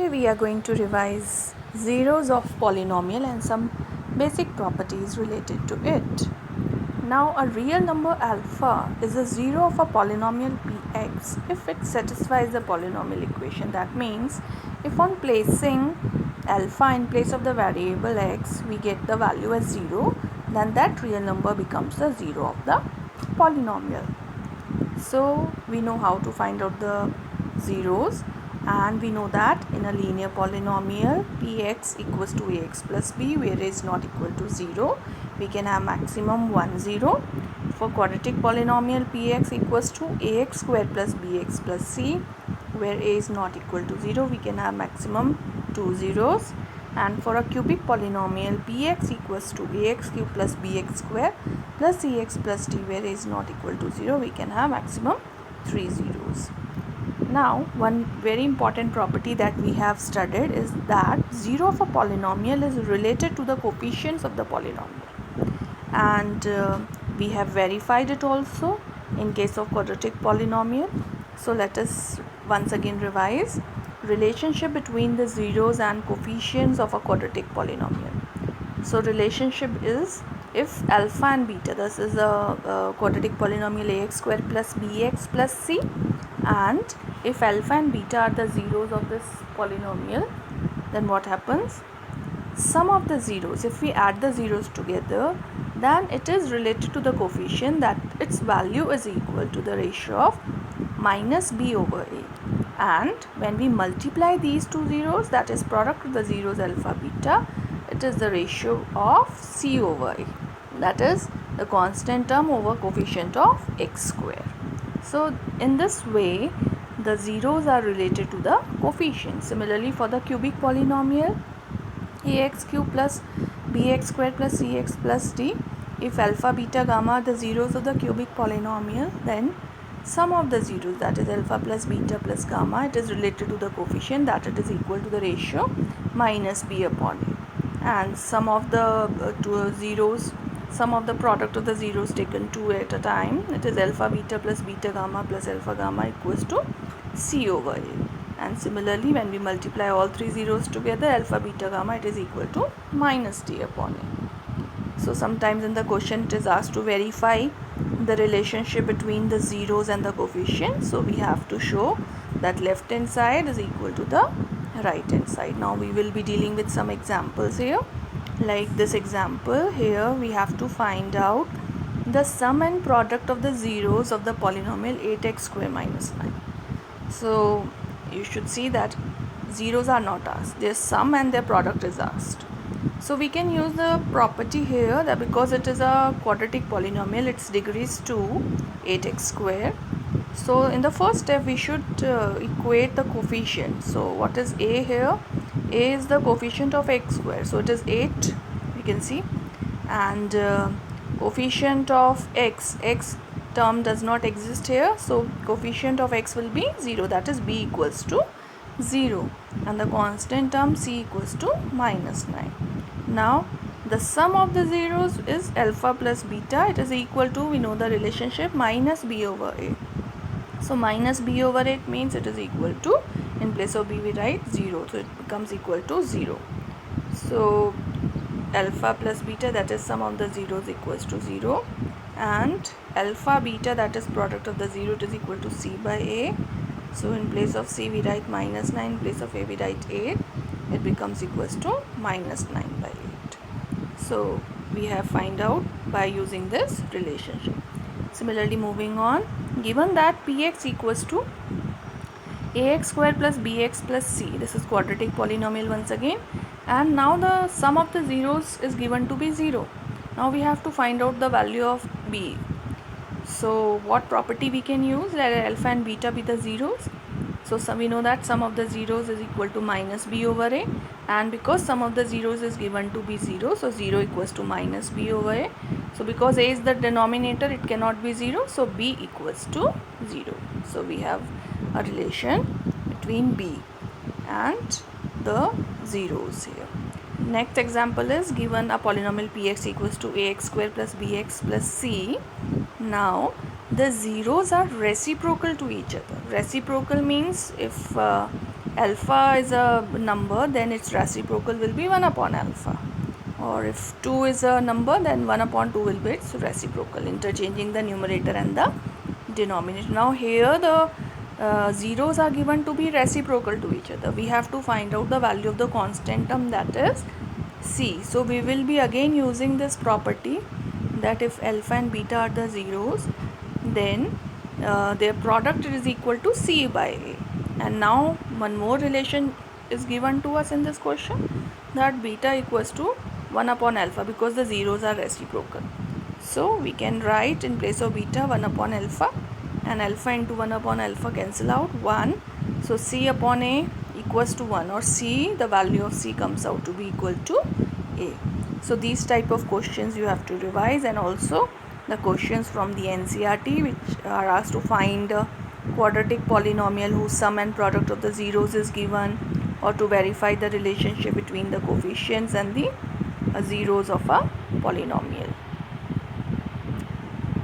Today we are going to revise zeros of polynomial and some basic properties related to it. Now a real number alpha is a zero of a polynomial px if it satisfies the polynomial equation. That means if on placing alpha in place of the variable x we get the value as 0, then that real number becomes the zero of the polynomial. So we know how to find out the zeros, and we know that in a linear polynomial px equals to ax plus b, where a is not equal to 0, we can have maximum 1 0. For quadratic polynomial px equals to ax square plus bx plus c, where a is not equal to 0, we can have maximum 2 zeros. And for a cubic polynomial px equals to ax cube plus bx square plus cx plus d, where a is not equal to 0, we can have maximum 3 zeros. Now one very important property that we have studied is that zero of a polynomial is related to the coefficients of the polynomial, and we have verified it also in case of quadratic polynomial. So let us once again revise relationship between the zeros and coefficients of a quadratic polynomial. So relationship is if alpha and beta, this is a quadratic polynomial ax square plus bx plus c, and if alpha and beta are the zeros of this polynomial, then what happens? Sum of the zeros, if we add the zeros together, then it is related to the coefficient that its value is equal to the ratio of minus b over a. And when we multiply these two zeros, that is product of the zeros alpha beta, it is the ratio of c over a, that is the constant term over coefficient of x square. So in this way the zeros are related to the coefficient. Similarly for the cubic polynomial ax cube plus bx square plus cx plus d, if alpha beta gamma are the zeros of the cubic polynomial, then sum of the zeros, that is alpha plus beta plus gamma, it is related to the coefficient that it is equal to the ratio minus b upon a. And sum of the two zeros, sum of the product of the zeros taken two at a time, it is alpha beta plus beta gamma plus alpha gamma equals to c over a. And similarly when we multiply all three zeros together, alpha beta gamma, it is equal to minus d upon a. So sometimes in the question it is asked to verify the relationship between the zeros and the coefficient. So we have to show that left hand side is equal to the right hand side. Now we will be dealing with some examples here. Like this example here, we have to find out the sum and product of the zeros of the polynomial 8x square minus 9. So you should see that zeros are not asked, their sum and their product is asked. So we can use the property here that because it is a quadratic polynomial, its degree is 2, 8x square. So in the first step we should equate the coefficient. So what is a here? A is the coefficient of x square, so it is 8, we can see, and coefficient of x term does not exist here, so coefficient of x will be 0, that is b equals to 0, and the constant term c equals to minus 9. Now the sum of the zeros is alpha plus beta, it is equal to, we know the relationship, minus b over a. So minus b over 8 means it is equal to, in place of b we write 0, so it becomes equal to 0. So alpha plus beta, that is sum of the zeros, equals to 0, and alpha beta, that is product of the 0, it is equal to c by a. So in place of c we write minus 9, in place of a we write 8, it becomes equals to minus 9 by 8. So we have find out by using this relationship. Similarly moving on, given that px equals to ax square plus bx plus c, this is quadratic polynomial once again, and now the sum of the zeros is given to be 0. Now we have to find out the value of b. So what property we can use? Let alpha and beta be the zeros. So we know that sum of the zeros is equal to minus b over a, and because sum of the zeros is given to be 0, so 0 equals to minus b over a. So because a is the denominator, it cannot be 0, so b equals to 0. So we have a relation between b and the zeros here. Next example is given a polynomial px equals to ax square plus bx plus c. Now the zeros are reciprocal to each other. Reciprocal means if alpha is a number, then its reciprocal will be 1 upon alpha. Or if 2 is a number, then 1 upon 2 will be its reciprocal, interchanging the numerator and the denominator. Now here the zeros are given to be reciprocal to each other. We have to find out the value of the constant term, that is c. So we will be again using this property that if alpha and beta are the zeros, then their product is equal to c by a. And now one more relation is given to us in this question, that beta equals to 1 upon alpha, because the zeros are reciprocal. So we can write in place of beta 1 upon alpha, and alpha into 1 upon alpha cancel out 1. So c upon a equals to 1, or c, the value of c comes out to be equal to a. So these type of questions you have to revise, and also the questions from the NCERT which are asked to find a quadratic polynomial whose sum and product of the zeros is given, or to verify the relationship between the coefficients and the zeros of a polynomial.